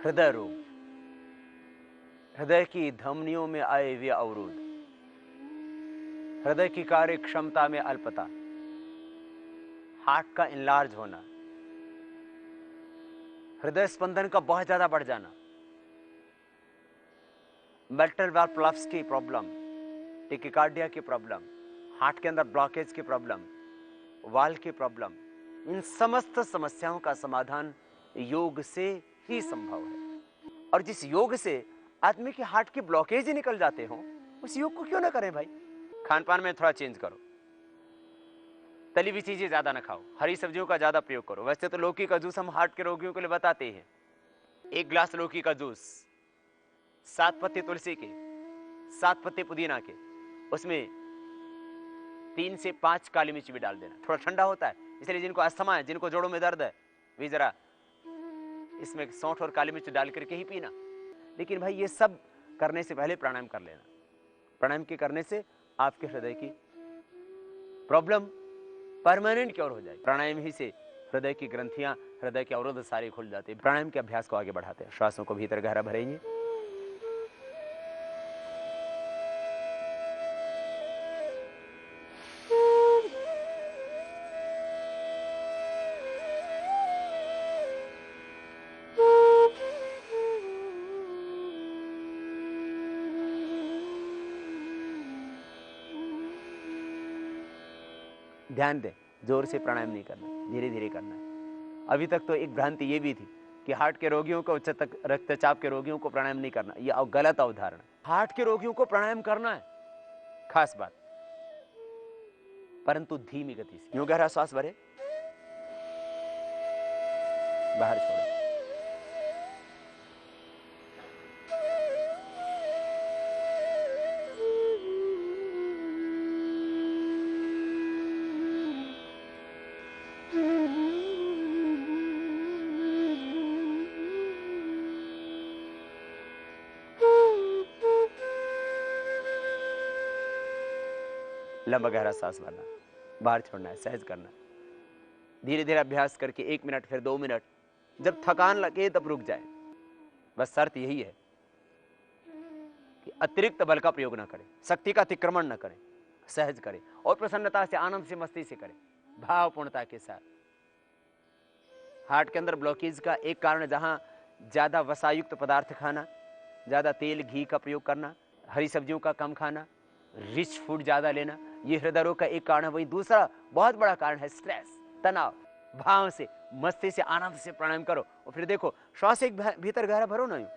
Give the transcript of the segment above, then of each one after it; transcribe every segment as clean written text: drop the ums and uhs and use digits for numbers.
हृदय रोग, हृदय की धमनियों में आए हुए अवरोध, हृदय की कार्य क्षमता में अल्पता, हार्ट का इनलार्ज होना, हृदय स्पंदन का बहुत ज्यादा बढ़ जाना, मेटल वाल्व प्लफ्स की प्रॉब्लम, टेकिकार्डिया की प्रॉब्लम, हार्ट के अंदर ब्लॉकेज की प्रॉब्लम, वाल्व की प्रॉब्लम, इन समस्त समस्याओं का समाधान योग से ही संभव है। और जिस योग से आदमी के हार्ट की ब्लॉकेज ही निकल जाते हो, उस योग को क्यों ना करें भाई। खान पान में थोड़ा चेंज करो, तली हुई चीजें ज्यादा ना खाओ, हरी सब्जियों का ज्यादा प्रयोग करो। वैसे तो लौकी का जूस हम हार्ट के रोगियों के लिए बताते हैं। 1 गिलास लौकी का जूस, 7 पत्ते तुलसी के, 7 पत्ते पुदीना के, उसमें 3 से 5 काली मिर्च भी डाल देना। थोड़ा ठंडा होता है, इसलिए जिनको अस्थमा है, जिनको जोड़ों में दर्द है, वे जरा इसमें सौंठ और काली मिर्च डाल करके ही पीना। लेकिन भाई ये सब करने से पहले प्राणायाम कर लेना। प्राणायाम के करने से आपके हृदय की प्रॉब्लम परमानेंट क्योर हो जाएगी। प्राणायाम ही से हृदय की ग्रंथियां, हृदय के अवरोध सारे खुल जाते हैं। प्राणायाम के अभ्यास को आगे बढ़ाते हैं। श्वासों को भीतर गहरा भरेंगे, ध्यान दें, जोर से प्राणायाम नहीं करना, धीरे धीरे करना है। अभी तक तो एक भ्रांति ये भी थी कि हार्ट के रोगियों को, उच्च रक्तचाप के रोगियों को प्राणायाम नहीं करना, यह गलत अवधारणा। हार्ट के रोगियों को प्राणायाम करना है, खास बात, परंतु धीमी गति से। यूं गहरा श्वास भरे, बाहर छोड़ो। लंबा गहरा सांस भरना, बाहर छोड़ना है, सहज करना। धीरे धीरे अभ्यास करके 1 मिनट, फिर 2 मिनट, जब थकान लगे तब रुक जाए। बस शर्त यही है कि अतिरिक्त बल का प्रयोग ना करें, शक्ति का अतिक्रमण ना करें, सहज करें और प्रसन्नता से, आनंद से, मस्ती से करें, भावपूर्णता के साथ। हार्ट के अंदर ब्लॉकेज का एक कारण, जहां ज्यादा वसायुक्त पदार्थ खाना, ज्यादा तेल घी का प्रयोग करना, हरी सब्जियों का कम खाना, रिच फूड ज्यादा लेना, ये हृदय रोग का एक कारण है। वही दूसरा बहुत बड़ा कारण है स्ट्रेस, तनाव। भाव से, मस्ती से, आनंद से प्राणायाम करो और फिर देखो, श्वास एक भीतर गहरा भरो ना, यूं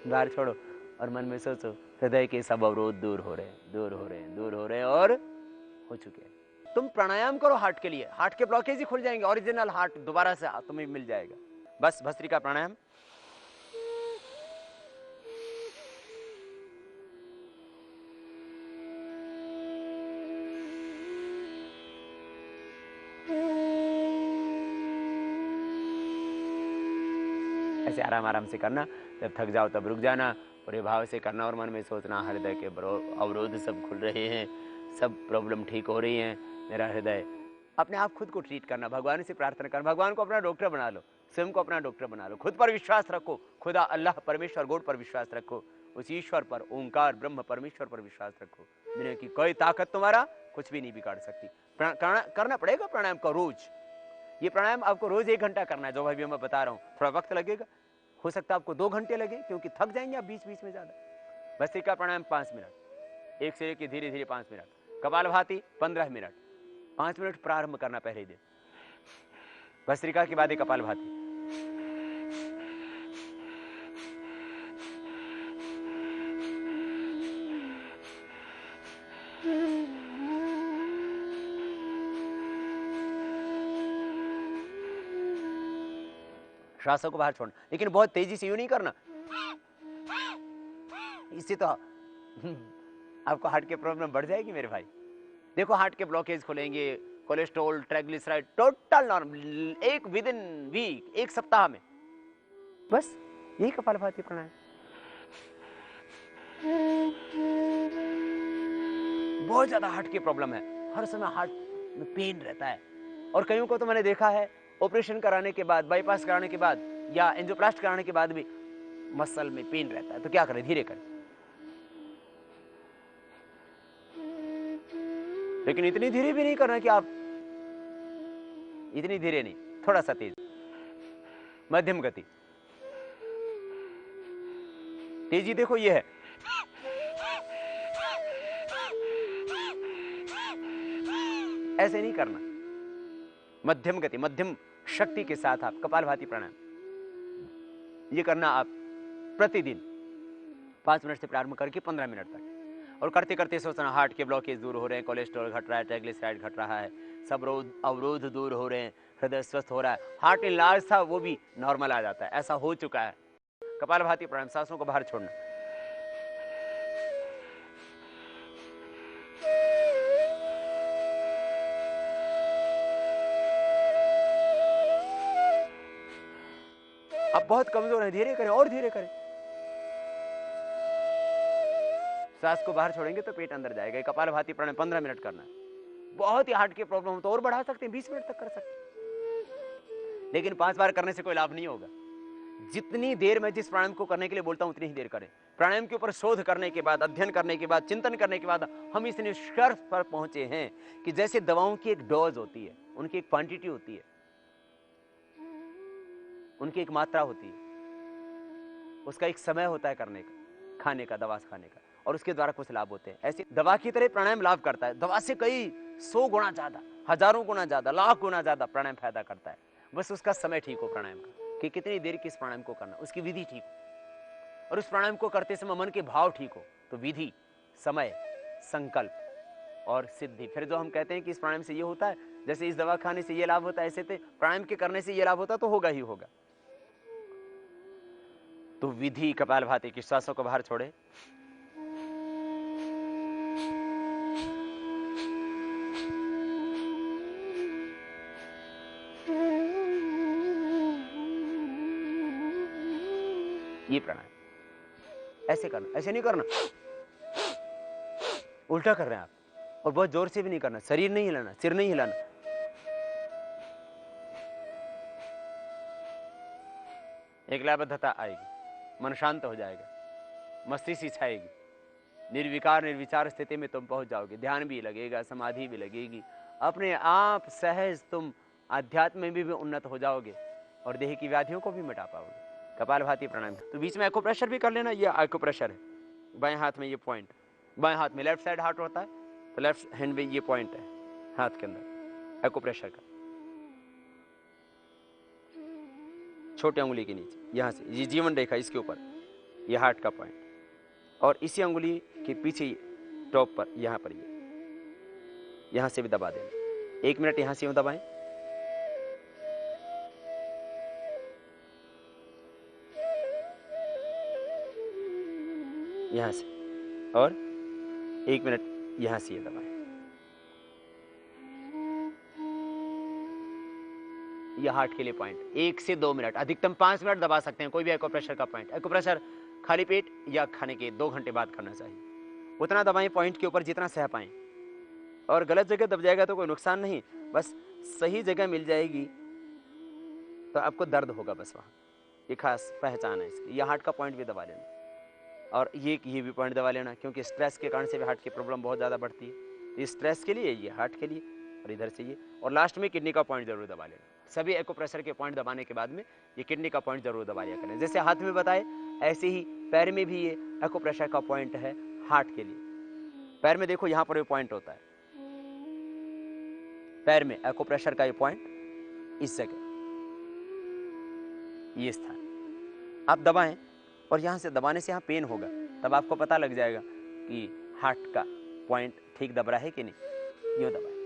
बाहर छोड़ो और मन में सोचो हृदय के सब अवरोध दूर हो रहे हैं, दूर हो रहे हैं, दूर हो रहे हैं और हो चुके हैं। तुम प्राणायाम करो हार्ट के लिए, हार्ट के ब्लॉकेज ही खुल जाएंगे, ओरिजिनल हार्ट दोबारा से तुम्हें मिल जाएगा। बस भस्त्रिका प्राणायाम। ऐसे आराम आराम से करना, जब थक जाओ तब रुक जाना, पूरे भाव से करना और मन में सोचना हृदय के अवरोध सब खुल रहे हैं, सब प्रॉब्लम ठीक हो रही हैं, मेरा हृदय। अपने आप खुद को ट्रीट करना, भगवान से प्रार्थना करना, भगवान को अपना डॉक्टर बना लो, स्वयं को अपना डॉक्टर बना लो। खुद पर विश्वास रखो, खुदा अल्लाह परमेश्वर गॉड पर विश्वास रखो, उस ईश्वर पर, ओंकार ब्रह्म परमेश्वर पर विश्वास रखो। दुनिया की कोई ताकत तुम्हारा कुछ भी नहीं बिगाड़ सकती। करना पड़ेगा प्राणायाम का रोज। ये प्राणायाम आपको रोज 1 घंटा करना है, जो भाई मैं बता रहा हूँ। थोड़ा वक्त लगेगा, हो सकता है आपको 2 घंटे लगे, क्योंकि थक जाएंगे आप बीच बीच में ज्यादा। भस्त्रिका प्राणायाम 5 मिनट, एक से लेकर धीरे धीरे 5 मिनट। कपालभाति 15 मिनट, 5 मिनट प्रारंभ करना पहले दिन। भस्त्रिका के बाद कपालभाति। श्वासों को बाहर छोड़ना, लेकिन बहुत तेजी से यूं नहीं करना, इससे तो आपको हार्ट की प्रॉब्लम बढ़ जाएगी मेरे भाई। देखो हार्ट के ब्लॉकेज खुलेंगे, कोलेस्ट्रॉल, ट्राइग्लिसराइड टोटल नॉर्मल, एक विद इन वीक, 1 सप्ताह में। बस यही कपालभाति प्राणायाम। बहुत ज्यादा हार्ट की प्रॉब्लम है, हर समय हार्ट में पेन रहता है, और कईयों को तो मैंने देखा है ऑपरेशन कराने के बाद, बाईपास कराने के बाद या एंजियोप्लास्ट कराने के बाद भी मसल में पेन रहता है, तो क्या करें? धीरे करें। लेकिन इतनी धीरे भी नहीं करना कि आप, इतनी धीरे नहीं, थोड़ा सा तेज, मध्यम गति। तेजी देखो ये है, ऐसे नहीं करना, मध्यम गति, मध्यम शक्ति के साथ आप कपालभाति प्राणायाम ये करना आप प्रतिदिन 5 मिनट से प्रारंभ करके 15 मिनट तक। और करते करते सोचना हार्ट के ब्लॉकेज दूर हो रहे हैं, कोलेस्ट्रॉल घट रहा है, ट्राइग्लिसराइड घट रहा है, सब अवरोध दूर हो रहे हैं, हृदय स्वस्थ हो रहा है, हार्ट इनलार्ज था वो भी नॉर्मल आ जाता है, ऐसा हो चुका है। कपालभाति प्राणायाम, सांसों को बाहर छोड़ना। आप बहुत कमजोर हैं, धीरे करें और धीरे करें। सांस को बाहर छोड़ेंगे तो पेट अंदर जाएगा। कपालभाति प्राणायाम 15 मिनट करना है। बहुत ही हार्ट के प्रॉब्लम हो तो और बढ़ा सकते हैं, 20 मिनट तक कर सकते हैं, लेकिन 5 बार करने से कोई लाभ नहीं होगा। जितनी देर मैं जिस प्राणायाम को करने के लिए बोलता हूं उतनी ही देर करें। प्राणायाम के ऊपर शोध करने के बाद, अध्ययन करने के बाद, चिंतन करने के बाद हम इस निष्कर्ष पर पहुंचे हैं कि जैसे दवाओं की एक डोज होती है, उनकी एक क्वांटिटी होती है, उनकी एक मात्रा होती है, उसका एक समय होता है करने का, खाने का, दवा खाने का, और उसके द्वारा कुछ लाभ होते हैं। ऐसे दवा की तरह प्राणायाम लाभ करता है। दवा से कई 100 गुना ज्यादा, हजारों गुना ज्यादा, लाख गुना ज्यादा प्राणायाम फायदा करता है। बस उसका समय ठीक हो प्राणायाम का, कि कितनी देर किस प्राणायाम को करना, उसकी विधि ठीक हो, और उस प्राणायाम को करते समय मन के भाव ठीक हो। तो विधि, समय, संकल्प और सिद्धि। फिर जो हम कहते हैं कि इस प्राणायाम से ये होता है, जैसे इस दवा खाने से ये लाभ होता है, ऐसे प्राणायाम के करने से ये लाभ होता, तो होगा ही होगा। तो विधि कपालभाति की, श्वासों को बाहर छोड़े, ये प्राणायाम ऐसे करना, ऐसे नहीं करना उल्टा कर रहे हैं आप, और बहुत जोर से भी नहीं करना, शरीर नहीं हिलाना, सिर नहीं हिलाना। एक लयबद्धता आएगी, मन शांत हो जाएगा, मस्तिष्क छाएगी, निर्विकार निर्विचार स्थिति में तुम पहुंच जाओगे। ध्यान भी लगेगा, समाधि भी लगेगी, अपने आप सहज तुम अध्यात्म में भी उन्नत हो जाओगे और देह की व्याधियों को भी मिटा पाओगे। कपालभाति प्राणायाम। तो बीच में एक्यूप्रेशर भी कर लेना। ये एक्यूप्रेशर है, बाएं हाथ में ये पॉइंट, बाएं हाथ में लेफ्ट साइड हार्ट होता है, तो लेफ्ट हैंड में ये पॉइंट है हाथ के अंदर एक्यूप्रेशर का, छोटे उंगली के नीचे, यहां से ये जीवन रेखा, इसके ऊपर ये हार्ट का पॉइंट, और इसी उंगली के पीछे टॉप पर, यहां पर ये, यहां से भी दबा देना। 1 मिनट यहां से यूं दबाएं, यहां से, और 1 मिनट यहां से ये दबाएं। यह हार्ट के लिए पॉइंट 1 से 2 मिनट, अधिकतम 5 मिनट दबा सकते हैं कोई भी एक्यूप्रेशर का पॉइंट। एक्यूप्रेशर खाली पेट या खाने के 2 घंटे बाद करना चाहिए। उतना दबाएं पॉइंट के ऊपर जितना सह पाएं, और गलत जगह दब जाएगा तो कोई नुकसान नहीं, बस सही जगह मिल जाएगी तो आपको दर्द होगा बस वहां। ये खास पहचान है इसकी। यह हार्ट का पॉइंट भी दबा लेना, और ये भी पॉइंट दबा लेना, क्योंकि स्ट्रेस के कारण से भी हार्ट की प्रॉब्लम बहुत ज़्यादा बढ़ती है। ये स्ट्रेस के लिए, ये हार्ट के लिए, और इधर से ये, और लास्ट में किडनी का पॉइंट जरूर दबा लेना। सभी एक्यूप्रेशर के पॉइंट दबाने के बाद में ये किडनी का पॉइंट जरूर दबा लिया करें। जैसे हाथ में बताए, ऐसे ही पैर में भी ये एक्यूप्रेशर का पॉइंट है हार्ट के लिए। पैर में देखो यहाँ पर ये पॉइंट होता है, पैर में एक्यूप्रेशर का ये पॉइंट, इस जगह ये स्थान आप दबाएं, और यहां से दबाने से यहाँ पेन होगा, तब आपको पता लग जाएगा कि हार्ट का पॉइंट ठीक दब रहा है कि नहीं। यूं दबाएं,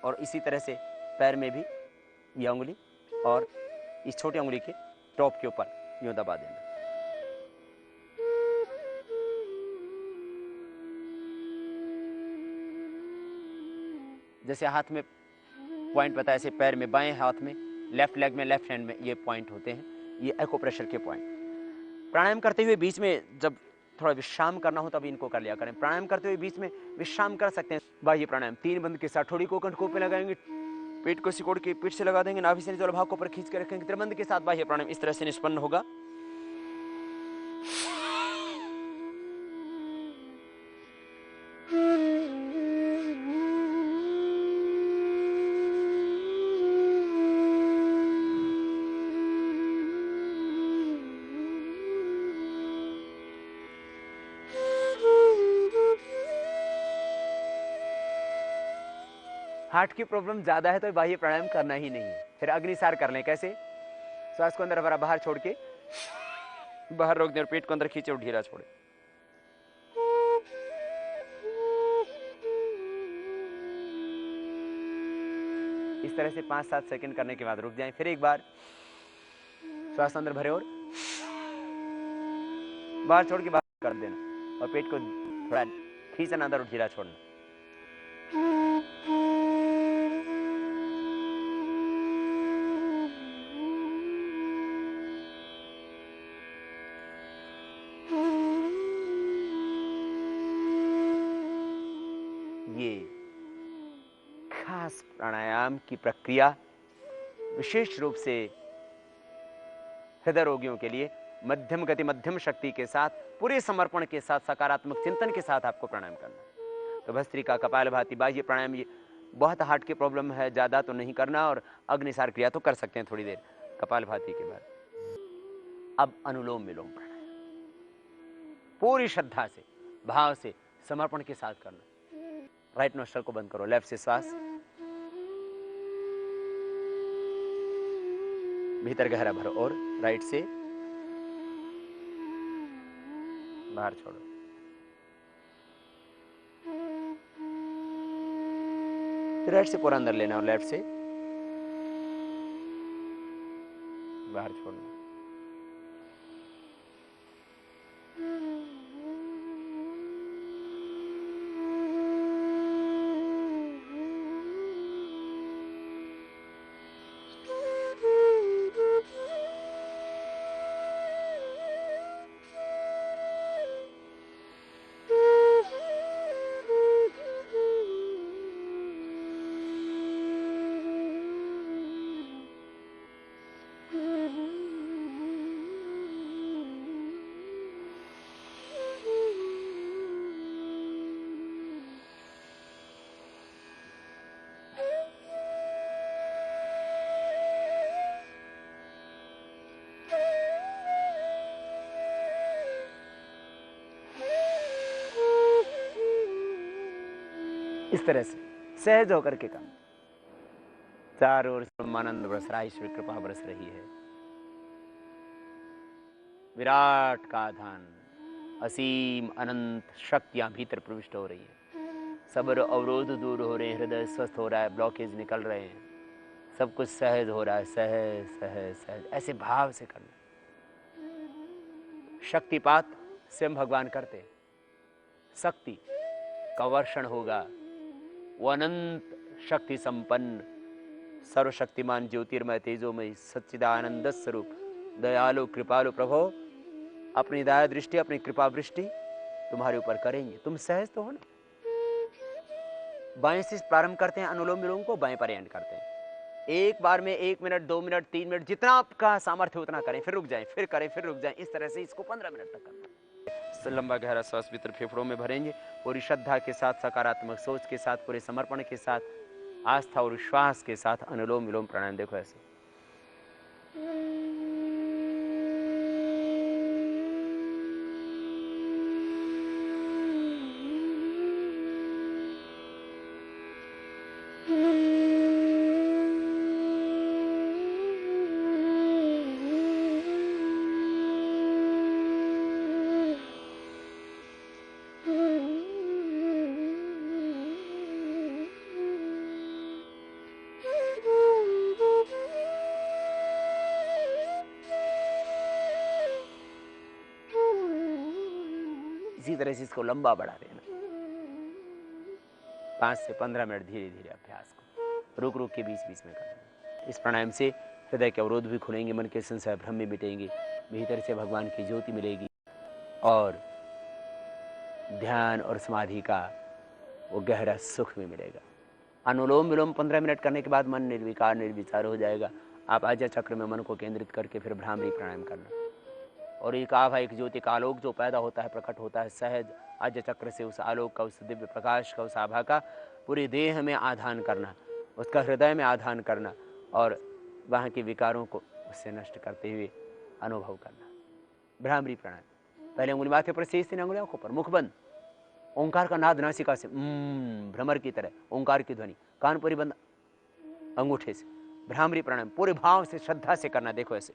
और इसी तरह से पैर में भी ये उंगली और इस छोटी उंगली के टॉप के ऊपर यूं दबा देना। जैसे हाथ में पॉइंट बताया, ऐसे पैर में, बाएं हाथ में, लेफ्ट लेग में, लेफ्ट हैंड में ये पॉइंट होते हैं, ये एक्यूप्रेशर के पॉइंट। प्राणायाम करते हुए बीच में जब थोड़ा विश्राम करना हो तब इनको कर लिया करें। प्राणायाम करते हुए बीच में विश्राम कर सकते हैं। बाह्य प्राणायाम 3 बंद के साथ ठोड़ी को कंठकों पे लगाएंगे, पेट को सिकोड़ के पीठ से लगा देंगे, नाभि से नीचे भाग को ऊपर खींच के रखेंगे। त्रिबंध के साथ बाह्य प्राणायाम इस तरह से निष्पन्न होगा। हार्ट की प्रॉब्लम ज्यादा है तो बाह्य प्राणायाम करना ही नहीं है। फिर अग्निसार कर लें। कैसे? श्वास को अंदर भरा, बाहर छोड़ के बाहर रोक दें और पेट को अंदर खींचे और ढीला छोड़े। इस तरह से 5-7 सेकंड करने के बाद रुक जाएं। फिर एक बार श्वास अंदर भरे और बाहर छोड़ के बाहर कर देना और पेट को थोड़ा खींचना अंदर और ढीला छोड़ना। ये खास प्राणायाम की प्रक्रिया विशेष रूप से हृदय रोगियों के लिए मध्यम गति, मध्यम शक्ति के साथ, पूरे समर्पण के साथ, सकारात्मक चिंतन के साथ आपको प्राणायाम करना। तो भस्त्रिका, कपालभाति, बाह्य प्राणायाम, ये बहुत हार्ट की प्रॉब्लम है, ज्यादा तो नहीं करना, और अग्निसार क्रिया तो कर सकते हैं थोड़ी देर कपालभाति के बाद। अब अनुलोम विलोम प्राणायाम पूरी श्रद्धा से, भाव से, समर्पण के साथ करना। राइट नोस्ट्रल को बंद करो, लेफ्ट से श्वास भीतर गहरा भरो और राइट से बाहर छोड़ो। राइट से पूरा अंदर लेना और लेफ्ट से बाहर छोड़ना। इस तरह से सहज होकर के काम। चारों ओर ब्रह्मानंद बरस रहा है, ईश्वर कृपा बरस रही है। विराट का धान, असीम अनंत शक्तियां भीतर प्रविष्ट हो रही है। सब अवरोध दूर हो रहे हैं, हृदय स्वस्थ हो रहा है, ब्लॉकेज निकल रहे हैं, सब कुछ सहज हो रहा है। सहज सहज सहज, ऐसे भाव से करना। शक्तिपात स्वयं भगवान करते, शक्ति का वर्षण होगा। वो अनंत शक्ति संपन्न, सर्वशक्तिमान, ज्योतिर्मय, तेजोमय, सच्चिदानंद स्वरूप, दयालु, कृपालु प्रभु अपनी दया दृष्टि, अपनी कृपा वृष्टि तुम्हारे ऊपर करेंगे। तुम सहज तो हो ना। बाएं से प्रारंभ करते हैं अनुलोम विलोम को, बाएं पर एंड करते हैं। एक बार में 1 मिनट, 2 मिनट, 3 मिनट, जितना आपका सामर्थ्य उतना करें, फिर रुक जाएं, फिर करें, फिर रुक जाएं। इस तरह से इसको 15 मिनट तक करना। लंबा गहरा श्वास भीतर फेफड़ों में भरेंगे, पूरी श्रद्धा के साथ, सकारात्मक सोच के साथ, पूरे समर्पण के साथ, आस्था और विश्वास के साथ अनुलोम विलोम प्राणायाम। देखो ऐसे इसी तरह से इसको लंबा बढ़ा देना। 5 से 15 मिनट धीरे धीरे अभ्यास को रुक रुक के बीच बीच में करना। इस प्राणायाम से हृदय के अवरोध भी खुलेंगे, मन के संशय भ्रम भी मिटेंगे, भीतर से भगवान की ज्योति मिलेगी और ध्यान और समाधि का वो गहरा सुख भी मिलेगा। अनुलोम विलोम 15 मिनट करने के बाद मन निर्विकार निर्विचार हो जाएगा। आप आज्ञा चक्र में मन को केंद्रित करके फिर भ्रामरी प्राणायाम करना, और एक आभा, एक ज्योति, एक आलोक जो पैदा होता है, प्रकट होता है सहज आज्ञा चक्र से, उस आलोक का, उस दिव्य प्रकाश का, उस आभा का पूरी देह में आधान करना, उसका हृदय में आधान करना, और वहाँ के विकारों को उससे नष्ट करते हुए अनुभव करना। भ्रामरी प्राणायाम, पहले उंगली माथे पर, शेष 3 अंगुलियों पर, मुख बंद, ओंकार का नाद नासिका से भ्रमर की तरह ओंकार की ध्वनि, कान पूरी बंद, अंगूठे से। भ्रामरी प्राणायाम पूरे भाव से, श्रद्धा से करना। देखो ऐसे